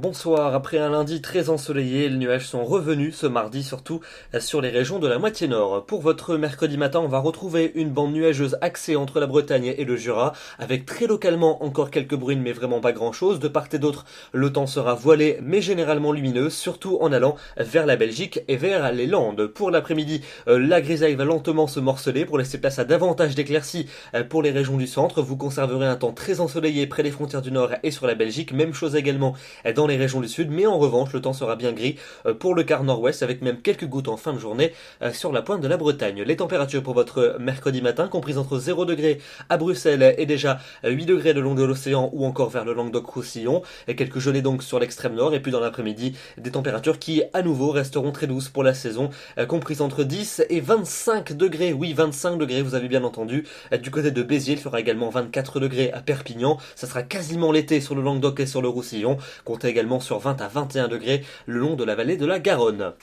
bonsoir. Après un lundi très ensoleillé, les nuages sont revenus ce mardi, surtout sur les régions de la moitié nord. Pour votre mercredi matin, on va retrouver une bande nuageuse axée entre la Bretagne et le Jura, avec très localement encore quelques bruines, mais vraiment pas grand-chose. De part et d'autre, le temps sera voilé, mais généralement lumineux, surtout en allant vers la Belgique et vers les Landes. Pour l'après-midi, la grisaille va lentement se morceler pour laisser place à davantage d'éclaircies pour les régions du centre. Vous conserverez un temps très ensoleillé près des frontières du nord et sur la Belgique. Même chose également dans les régions du sud, mais en revanche, le temps sera bien gris pour le quart nord-ouest, avec même quelques gouttes en fin de journée sur la pointe de la Bretagne. Les températures pour votre mercredi matin, comprises entre 0 degré à Bruxelles et déjà 8 degrés le long de l'océan ou encore vers le Languedoc-Roussillon, et quelques gelées donc sur l'extrême nord, et puis dans l'après-midi, des températures qui à nouveau resteront très douces pour la saison, comprises entre 10 et 25 degrés. Oui, 25 degrés, vous avez bien entendu. Du côté de Béziers, il fera également 24 degrés à Perpignan. Ça sera quasiment l'été sur le Languedoc et sur le Roussillon. Comptez également sur 20 à 21 degrés le long de la vallée de la Garonne.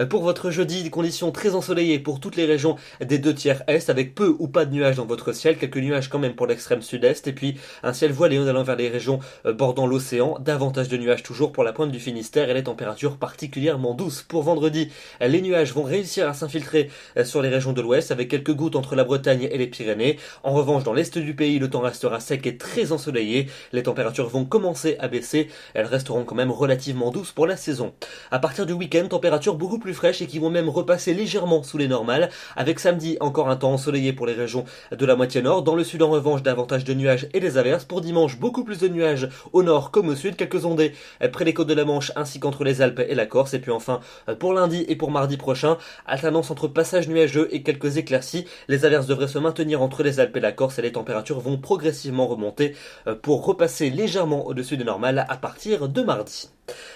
Pour votre jeudi, des conditions très ensoleillées pour toutes les régions des deux tiers est, avec peu ou pas de nuages dans votre ciel, quelques nuages quand même pour l'extrême sud-est, et puis un ciel voilé en allant vers les régions bordant l'océan, davantage de nuages toujours pour la pointe du Finistère et les températures particulièrement douces. Pour vendredi, les nuages vont réussir à s'infiltrer sur les régions de l'ouest, avec quelques gouttes entre la Bretagne et les Pyrénées. En revanche, dans l'est du pays, le temps restera sec et très ensoleillé, les températures vont commencer à baisser, elles resteront quand même relativement douces pour la saison. À partir du week-end, températures beaucoup plus fraîches et qui vont même repasser légèrement sous les normales, avec samedi encore un temps ensoleillé pour les régions de la moitié nord. Dans le sud en revanche, davantage de nuages et des averses. Pour dimanche, beaucoup plus de nuages au nord comme au sud, quelques ondées près des côtes de la Manche ainsi qu'entre les Alpes et la Corse. Et puis enfin, pour lundi et pour mardi prochain, alternance entre passages nuageux et quelques éclaircies. Les averses devraient se maintenir entre les Alpes et la Corse et les températures vont progressivement remonter pour repasser légèrement au-dessus des normales à partir de mardi.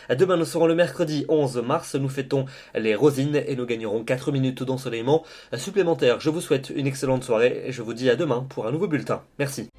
Demain, nous serons le mercredi 11 mars, nous fêtons les Rosines et nous gagnerons 4 minutes d'ensoleillement supplémentaires. Je vous souhaite une excellente soirée et je vous dis à demain pour un nouveau bulletin. Merci.